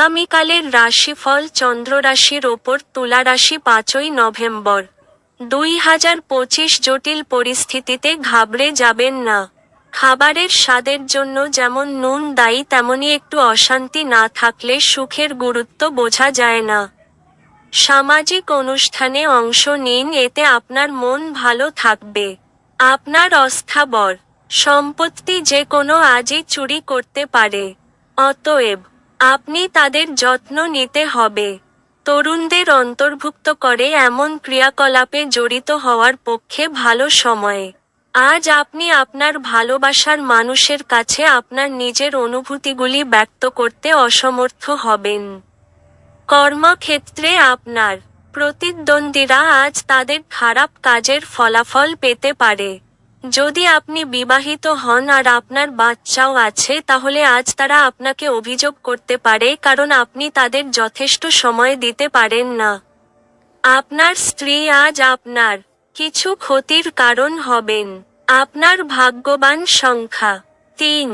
আগামীকালের রাশিফল চন্দ্র রাশির ওপর তুলা রাশি 5ই নভেম্বর 2025। জটিল পরিস্থিতিতে ঘাবড়ে যাবেন না। খাবারের স্বাদের জন্য যেমন নুন দায়ী, তেমনি একটু অশান্তি না থাকলে সুখের গুরুত্ব বোঝা যায় না। সামাজিক অনুষ্ঠানে অংশ নিন, এতে আপনার মন ভালো থাকবে। আপনার অস্থাবর সম্পত্তি যে কোনো আজই চুরি করতে পারে, অতএব আপনি তাদের যত্ন নিতে হবে। তরুণদের অন্তর্ভুক্ত করে এমন ক্রিয়াকলাপে জড়িত হওয়ার পক্ষে ভালো সময়। আজ আপনি আপনার ভালোবাসার মানুষের কাছে আপনার নিজের অনুভূতিগুলি ব্যক্ত করতে অসমর্থ হবেন। কর্মক্ষেত্রে আপনার প্রতিদ্বন্দ্বীরা আজ তাদের খারাপ কাজের ফলাফল পেতে পারে। যদি আপনি বিবাহিত হন আর আপনার বাচ্চাও আছে, তাহলে আজ তারা আপনাকে অভিযোগ করতে পারে, কারণ আপনি তাদের যথেষ্ট সময় দিতে পারেন না। আপনার স্ত্রী আজ আপনার কিছু ক্ষতির কারণ হবেন। আপনার ভাগ্যবান সংখ্যা 3।